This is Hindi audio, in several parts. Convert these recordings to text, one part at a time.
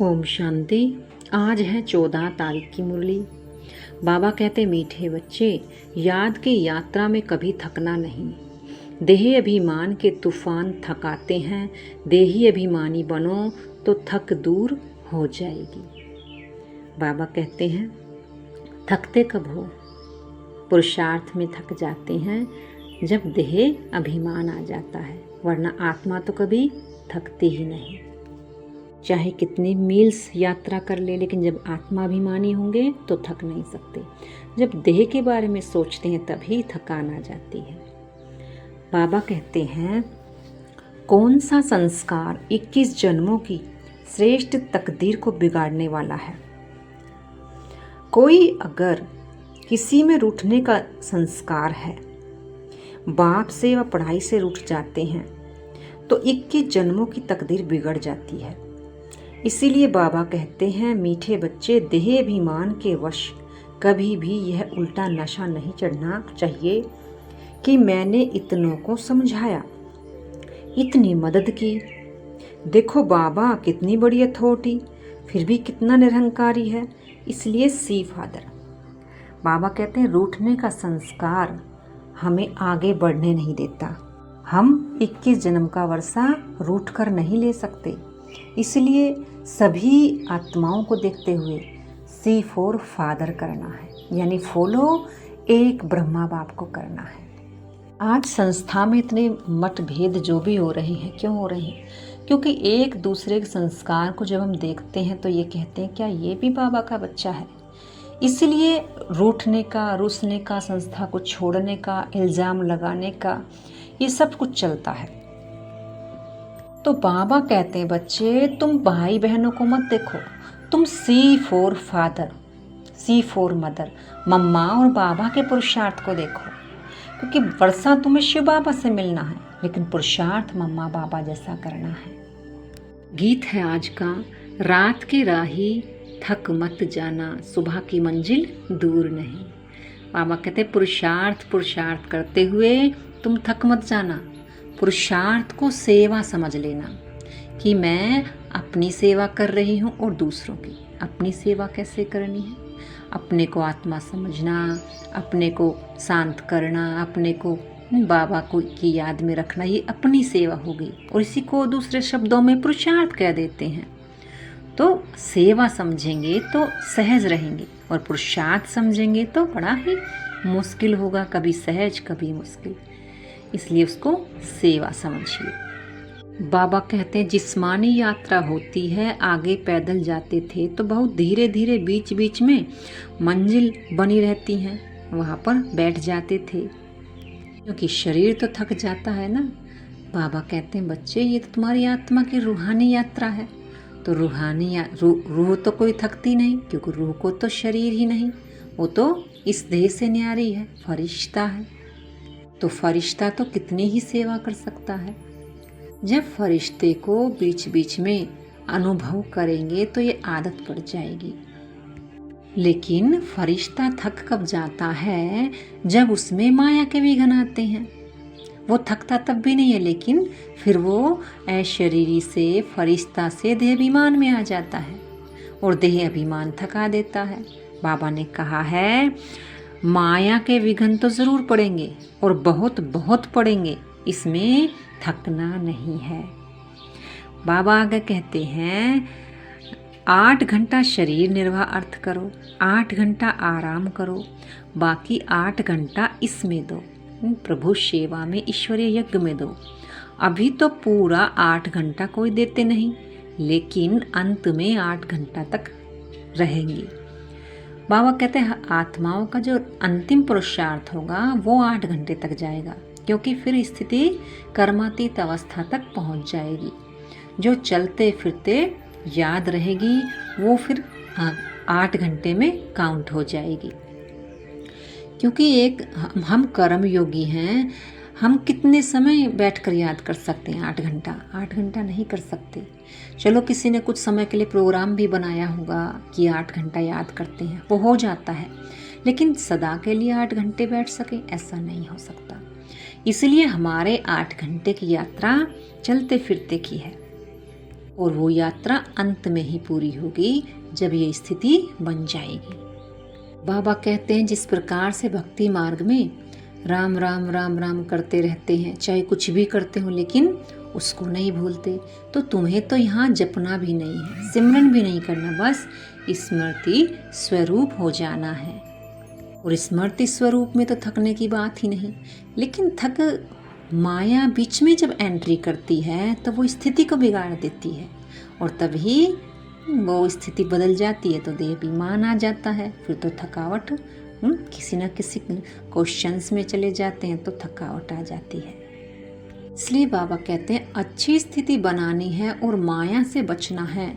ओम शांति। आज है 14 तारीख की मुरली। बाबा कहते मीठे बच्चे, याद की यात्रा में कभी थकना नहीं। देही अभिमान के तूफान थकाते हैं। देही अभिमानी बनो तो थक दूर हो जाएगी। बाबा कहते हैं थकते कब हो? पुरुषार्थ में थक जाते हैं जब देह अभिमान आ जाता है, वरना आत्मा तो कभी थकती ही नहीं। चाहे कितनी मील्स यात्रा कर ले, लेकिन जब आत्माभिमानी होंगे तो थक नहीं सकते। जब देह के बारे में सोचते हैं तभी थकान आ जाती है। बाबा कहते हैं कौन सा संस्कार 21 जन्मों की श्रेष्ठ तकदीर को बिगाड़ने वाला है। कोई अगर किसी में रूठने का संस्कार है, बाप से व पढ़ाई से रूठ जाते हैं तो 21 जन्मों की तकदीर बिगड़ जाती है। इसीलिए बाबा कहते हैं मीठे बच्चे, देह अभिमान के वश कभी भी यह उल्टा नशा नहीं चढ़ना चाहिए कि मैंने इतनों को समझाया, इतनी मदद की, देखो बाबा कितनी बड़ी अथॉरिटी, फिर भी कितना निरहंकारी है, इसलिए सी फादर। बाबा कहते हैं रूठने का संस्कार हमें आगे बढ़ने नहीं देता। हम 21 जन्म का वर्षा रूठ कर नहीं ले सकते। इसलिए सभी आत्माओं को देखते हुए सी फॉर फादर करना है, यानी फॉलो एक ब्रह्मा बाप को करना है। आज संस्था में इतने मतभेद जो भी हो रहे हैं, क्यों हो रहे हैं? क्योंकि एक दूसरे के संस्कार को जब हम देखते हैं तो ये कहते हैं क्या ये भी बाबा का बच्चा है। इसलिए रूठने का, रुसने का, संस्था को छोड़ने का, इल्ज़ाम लगाने का, ये सब कुछ चलता है। तो बाबा कहते हैं बच्चे तुम भाई बहनों को मत देखो, तुम C for father, C for mother, मम्मा और बाबा के पुरुषार्थ को देखो। क्योंकि वर्षा तुम्हें शिव बाबा से मिलना है, लेकिन पुरुषार्थ मम्मा बाबा जैसा करना है। गीत है आज का, रात की राही थक मत जाना, सुबह की मंजिल दूर नहीं। बाबा कहते पुरुषार्थ करते हुए तुम थक मत जाना। पुरुषार्थ को सेवा समझ लेना कि मैं अपनी सेवा कर रही हूँ और दूसरों की। अपनी सेवा कैसे करनी है? अपने को आत्मा समझना, अपने को शांत करना, अपने को बाबा को की याद में रखना, ये अपनी सेवा होगी। और इसी को दूसरे शब्दों में पुरुषार्थ कह देते हैं। तो सेवा समझेंगे तो सहज रहेंगे, और पुरुषार्थ समझेंगे तो बड़ा ही मुश्किल होगा, कभी सहज कभी मुश्किल। इसलिए उसको सेवा समझिए। बाबा कहते हैं जिस्मानी यात्रा होती है, आगे पैदल जाते थे तो बहुत धीरे धीरे बीच बीच में मंजिल बनी रहती है, वहाँ पर बैठ जाते थे क्योंकि शरीर तो थक जाता है ना। बाबा कहते हैं बच्चे ये तो तुम्हारी आत्मा की रूहानी यात्रा है। तो रूहानी रूह तो कोई थकती नहीं, क्योंकि रूह को तो शरीर ही नहीं, वो तो इस देह से न्यारी है, फरिश्ता है। तो फरिश्ता तो कितनी ही सेवा कर सकता है। जब फरिश्ते को बीच बीच में अनुभव करेंगे तो ये आदत पड़ जाएगी। लेकिन फरिश्ता थक कब जाता है? जब उसमें माया के विघ्न आते हैं। वो थकता तब भी नहीं है, लेकिन फिर वो अशरीरी से, फरिश्ता से देह अभिमान में आ जाता है और देह अभिमान थका देता है। बाबा ने कहा है माया के विघ्न तो जरूर पड़ेंगे और बहुत बहुत पड़ेंगे, इसमें थकना नहीं है। बाबा आगे कहते हैं 8 घंटा शरीर निर्वाह अर्थ करो, 8 घंटा आराम करो, बाकी 8 घंटा इसमें दो, प्रभु सेवा में, ईश्वरीय यज्ञ में दो। अभी तो पूरा 8 घंटा कोई देते नहीं, लेकिन अंत में 8 घंटा तक रहेंगी। बाबा कहते हैं आत्माओं का जो अंतिम पुरुषार्थ होगा वो 8 घंटे तक जाएगा, क्योंकि फिर स्थिति कर्मातीत अवस्था तक पहुंच जाएगी। जो चलते फिरते याद रहेगी वो फिर 8 घंटे में काउंट हो जाएगी। क्योंकि एक हम कर्म योगी हैं, हम कितने समय बैठकर याद कर सकते हैं? 8 घंटा। 8 घंटा नहीं कर सकते। चलो किसी ने कुछ समय के लिए प्रोग्राम भी बनाया होगा कि 8 घंटा याद करते हैं, वो हो जाता है, लेकिन सदा के लिए 8 घंटे बैठ सके ऐसा नहीं हो सकता। इसलिए हमारे 8 घंटे की यात्रा चलते फिरते की है। और वो यात्रा अंत में ही पूरी होगी जब ये स्थिति बन जाएगी। बाबा कहते हैं जिस प्रकार से भक्ति मार्ग में राम राम राम राम करते रहते हैं, चाहे कुछ भी करते हो लेकिन उसको नहीं भूलते, तो तुम्हें तो यहाँ जपना भी नहीं है, सिमरन भी नहीं करना, बस स्मृति स्वरूप हो जाना है। और स्मृति स्वरूप में तो थकने की बात ही नहीं, लेकिन माया बीच में जब एंट्री करती है तो वो स्थिति को बिगाड़ देती है और तभी वो स्थिति बदल जाती है तो देहाभिमान आ जाता है। फिर तो थकावट किसी न किसी क्वेश्चंस में चले जाते हैं तो थकावट आ जाती है। इसलिए बाबा कहते हैं अच्छी स्थिति बनानी है और माया से बचना है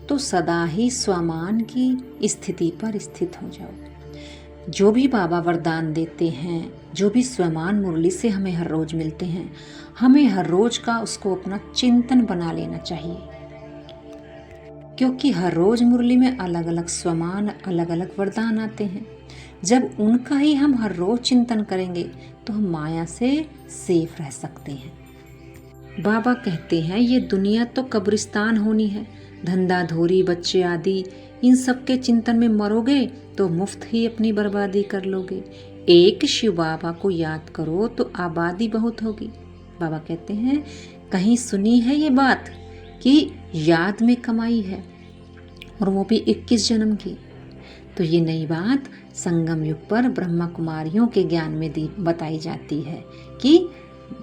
तो सदा ही स्वमान की स्थिति पर स्थित हो जाओ। जो भी बाबा वरदान देते हैं, जो भी स्वमान मुरली से हमें हर रोज मिलते हैं, हमें हर रोज का उसको अपना चिंतन बना लेना चाहिए, क्योंकि हर रोज मुरली में अलग अलग स्वमान, अलग अलग वरदान आते हैं। जब उनका ही हम हर रोज चिंतन करेंगे तो हम माया से सेफ रह सकते हैं। बाबा कहते हैं ये दुनिया तो कब्रिस्तान होनी है, धंधा धोरी बच्चे आदि इन सब के चिंतन में मरोगे तो मुफ्त ही अपनी बर्बादी कर लोगे। एक शिव बाबा को याद करो तो आबादी बहुत होगी। बाबा कहते हैं कहीं सुनी है ये बात कि याद में कमाई है, और वो भी 21 जन्म की। तो ये नई बात संगम युग पर ब्रह्मा कुमारियों के ज्ञान में बताई जाती है कि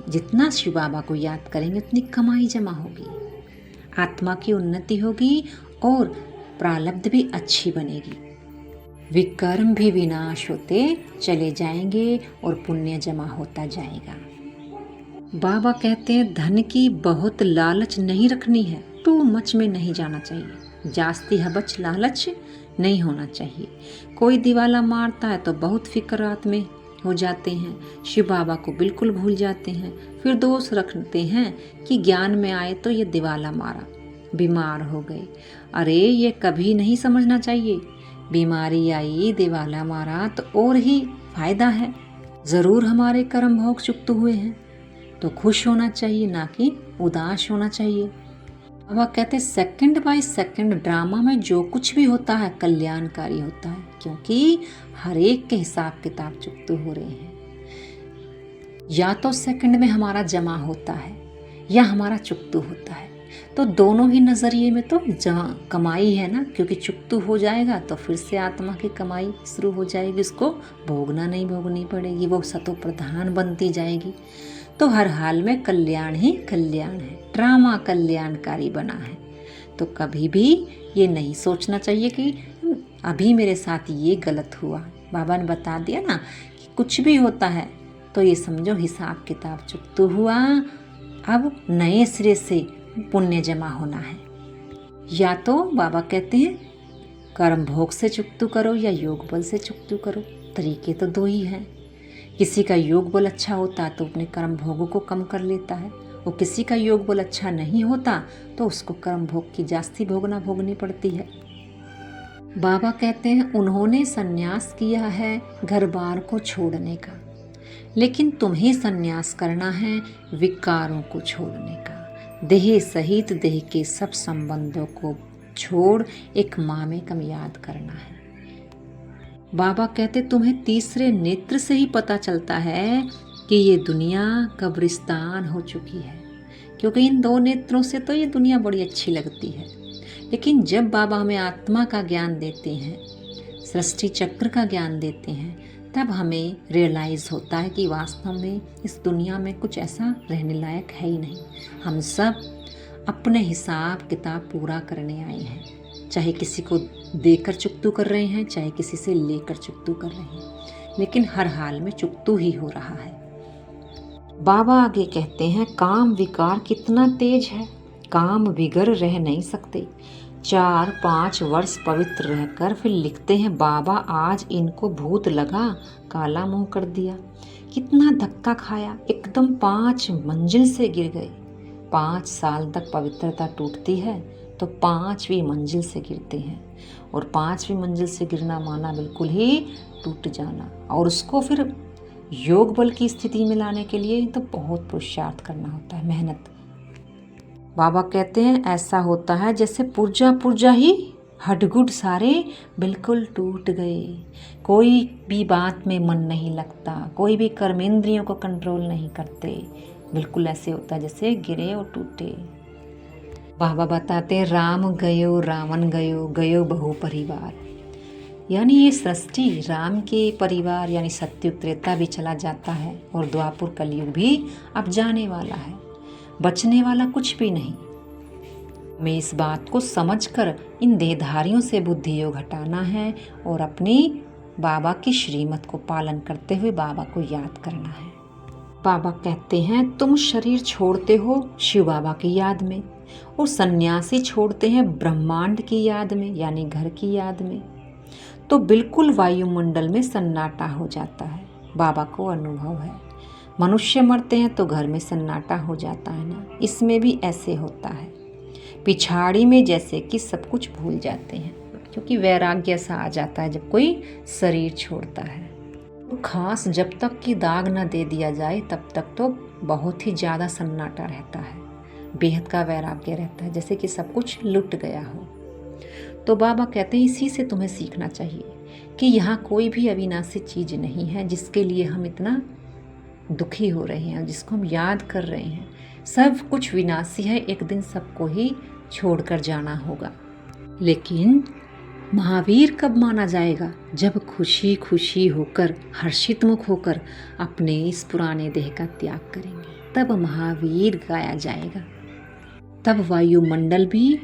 जितना शिव बाबा को याद करेंगे उतनी कमाई जमा होगी, आत्मा की उन्नति होगी और प्रारब्ध भी अच्छी बनेगी, विकर्म भी विनाश होते चले जाएंगे और पुण्य जमा होता जाएगा। बाबा कहते हैं धन की बहुत लालच नहीं रखनी है, टू मच में नहीं जाना चाहिए, जास्ती हबच लालच नहीं होना चाहिए। कोई दिवाला मारता है तो बहुत फिक्रात में हो जाते हैं, शिव बाबा को बिल्कुल भूल जाते हैं, फिर दोष रखते हैं कि ज्ञान में आए तो ये दिवाला मारा, बीमार हो गए। अरे ये कभी नहीं समझना चाहिए, बीमारी आई दिवाला मारा तो और ही फायदा है, ज़रूर हमारे कर्म भोग चुक्त हुए हैं तो खुश होना चाहिए, ना कि उदास होना चाहिए। बाबा कहते सेकंड बाय सेकंड ड्रामा में जो कुछ भी होता है कल्याणकारी होता है, क्योंकि हर एक के हिसाब किताब चुकत हो रहे हैं। या तो सेकंड में हमारा जमा होता है या हमारा चुकतू होता है, तो दोनों ही नज़रिए में तो कमाई है ना, क्योंकि चुकतू हो जाएगा तो फिर से आत्मा की कमाई शुरू हो जाएगी, उसको भोगना नहीं भोगनी पड़ेगी, वो सतो प्रधान बनती जाएगी। तो हर हाल में कल्याण ही कल्याण है, ड्रामा कल्याणकारी बना है। तो कभी भी ये नहीं सोचना चाहिए कि अभी मेरे साथ ये गलत हुआ। बाबा ने बता दिया ना कि कुछ भी होता है तो ये समझो हिसाब किताब चुकत हुआ, अब नए सिरे से पुण्य जमा होना है। या तो बाबा कहते हैं कर्म भोग से चुकतू करो या योग बल से चुकतू करो, तरीके तो दो ही हैं। किसी का योग बल अच्छा होता तो अपने कर्म भोगों को कम कर लेता है, और किसी का योग बल अच्छा नहीं होता तो उसको कर्म भोग की जास्ती भोगनी पड़ती है। बाबा कहते हैं उन्होंने संन्यास किया है घर बार को छोड़ने का, लेकिन तुम्हें संन्यास करना है विकारों को छोड़ने का। देह सहित देह के सब संबंधों को छोड़ एक मामेकम याद करना है। बाबा कहते तुम्हें तीसरे नेत्र से ही पता चलता है कि ये दुनिया कब्रिस्तान हो चुकी है, क्योंकि इन दो नेत्रों से तो ये दुनिया बड़ी अच्छी लगती है, लेकिन जब बाबा हमें आत्मा का ज्ञान देते हैं, सृष्टि चक्र का ज्ञान देते हैं, तब हमें रियलाइज़ होता है कि वास्तव में इस दुनिया में कुछ ऐसा रहने लायक है ही नहीं। हम सब अपने हिसाब किताब पूरा करने आए हैं, चाहे किसी को देकर चुकतू कर रहे हैं, चाहे किसी से लेकर चुकतू कर रहे हैं, लेकिन हर हाल में चुकतू ही हो रहा है। बाबा आगे कहते हैं काम विकार कितना तेज है, काम बिगर रह नहीं सकते। 4-5 वर्ष पवित्र रहकर फिर लिखते हैं बाबा आज इनको भूत लगा, काला मुंह कर दिया, कितना धक्का खाया, एकदम 5 मंजिल से गिर गए। 5 साल तक पवित्रता टूटती है तो 5वीं मंजिल से गिरते हैं, और 5वीं मंजिल से गिरना माना बिल्कुल ही टूट जाना, और उसको फिर योग बल की स्थिति में लाने के लिए तो बहुत पुरुषार्थ करना होता है, मेहनत। बाबा कहते हैं ऐसा होता है जैसे पुर्जा पुर्जा ही हडगुड सारे बिल्कुल टूट गए, कोई भी बात में मन नहीं लगता, कोई भी कर्मेंद्रियों को कंट्रोल नहीं करते, बिल्कुल ऐसे होता है जैसे गिरे और टूटे। बाबा बताते हैं राम गयो रावण गयो गयो बहु परिवार, यानी ये सृष्टि राम के परिवार यानी सत्युग त्रेता भी चला जाता है और द्वापुर कलयुग भी अब जाने वाला है, बचने वाला कुछ भी नहीं। हमें इस बात को समझकर इन देहधारियों से बुद्धि योग हटाना है और अपनी बाबा की श्रीमत को पालन करते हुए बाबा को याद करना है। बाबा कहते हैं तुम शरीर छोड़ते हो शिव बाबा की याद में और सन्यासी छोड़ते हैं ब्रह्मांड की याद में यानी घर की याद में, तो बिल्कुल वायुमंडल में सन्नाटा हो जाता है। बाबा को अनुभव है, मनुष्य मरते हैं तो घर में सन्नाटा हो जाता है ना, इसमें भी ऐसे होता है। पिछाड़ी में जैसे कि सब कुछ भूल जाते हैं, क्योंकि वैराग्य सा आ जाता है जब कोई शरीर छोड़ता है। तो खास जब तक कि दाग न दे दिया जाए तब तक तो बहुत ही ज़्यादा सन्नाटा रहता है, बेहद का वैराग्य रहता है, जैसे कि सब कुछ लुट गया हो। तो बाबा कहते हैं इसी से तुम्हें सीखना चाहिए कि यहाँ कोई भी अविनाशी चीज़ नहीं है जिसके लिए हम इतना दुखी हो रहे हैं, जिसको हम याद कर रहे हैं। सब कुछ विनाशी है, एक दिन सबको ही छोड़कर जाना होगा। लेकिन महावीर कब माना जाएगा? जब खुशी खुशी होकर हर्षित मुख होकर अपने इस पुराने देह का त्याग करेंगे, तब महावीर गाया जाएगा। तब वायुमंडल भी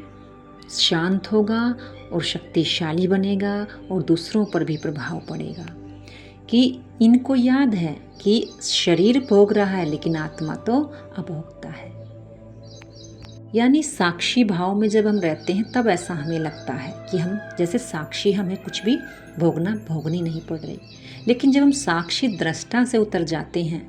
शांत होगा और शक्तिशाली बनेगा और दूसरों पर भी प्रभाव पड़ेगा कि इनको याद है कि शरीर भोग रहा है लेकिन आत्मा तो अभोक्ता है। यानी साक्षी भाव में जब हम रहते हैं तब ऐसा हमें लगता है कि हम जैसे साक्षी, हमें कुछ भी भोगनी नहीं पड़ रही। लेकिन जब हम साक्षी दृष्टा से उतर जाते हैं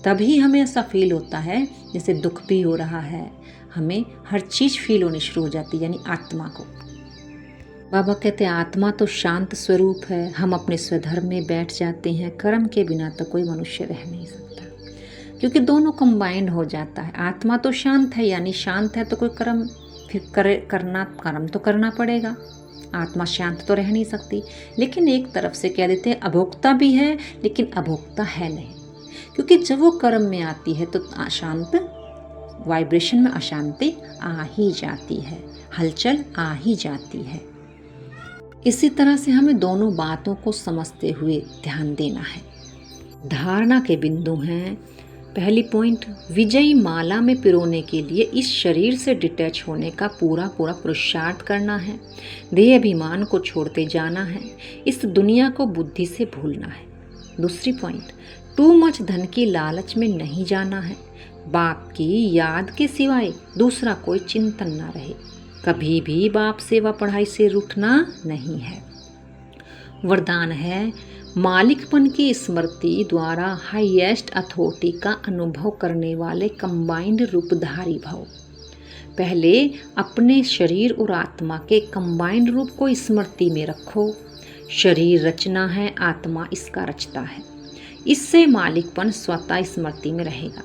तभी हमें ऐसा फील होता है जैसे दुख भी हो रहा है, हमें हर चीज़ फील होनी शुरू हो जाती है, यानी आत्मा को। बाबा कहते हैं आत्मा तो शांत स्वरूप है, हम अपने स्वधर्म में बैठ जाते हैं, कर्म के बिना तो कोई मनुष्य रह नहीं सकता, क्योंकि दोनों कंबाइंड हो जाता है। आत्मा तो शांत है, यानी शांत है तो कोई कर्म फिर कर्म तो करना पड़ेगा, आत्मा शांत तो रह नहीं सकती। लेकिन एक तरफ से कह देते हैं अभोक्ता भी है लेकिन अभोक्ता है नहीं, क्योंकि जब वो कर्म में आती है तो अशांत वाइब्रेशन में अशांति आ ही जाती है, हलचल आ ही जाती है। इसी तरह से हमें दोनों बातों को समझते हुए ध्यान देना है। धारणा के बिंदु हैं। पहली पॉइंट, विजयी माला में पिरोने के लिए इस शरीर से डिटैच होने का पूरा पुरुषार्थ करना है, देह अभिमान को छोड़ते जाना है, इस दुनिया को बुद्धि से भूलना है। दूसरी पॉइंट, टू मच धन की लालच में नहीं जाना है, बाप की याद के सिवाय दूसरा कोई चिंतन ना रहे, कभी भी बाप सेवा पढ़ाई से रूठना नहीं है। वरदान है मालिकपन की स्मृति द्वारा हाईएस्ट अथॉरिटी का अनुभव करने वाले कंबाइंड रूपधारी भव। पहले अपने शरीर और आत्मा के कंबाइंड रूप को स्मृति में रखो। शरीर रचना है, आत्मा इसका रचता है, इससे मालिकपन स्वतः स्मृति में रहेगा।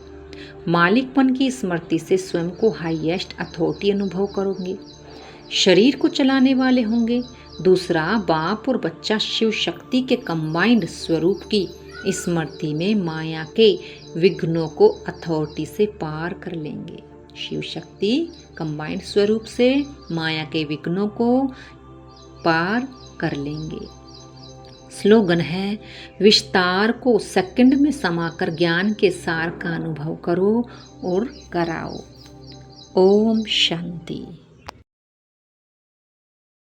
मालिकपन की स्मृति से स्वयं को हाईएस्ट अथॉरिटी अनुभव करोगे, शरीर को चलाने वाले होंगे। दूसरा, बाप और बच्चा शिव शक्ति के कंबाइंड स्वरूप की स्मृति में माया के विघ्नों को अथॉरिटी से पार कर लेंगे। शिव शक्ति कंबाइंड स्वरूप से माया के विघ्नों को पार कर लेंगे। स्लोगन है विस्तार को सेकंड में समाकर ज्ञान के सार का अनुभव करो और कराओ। ओम शांति।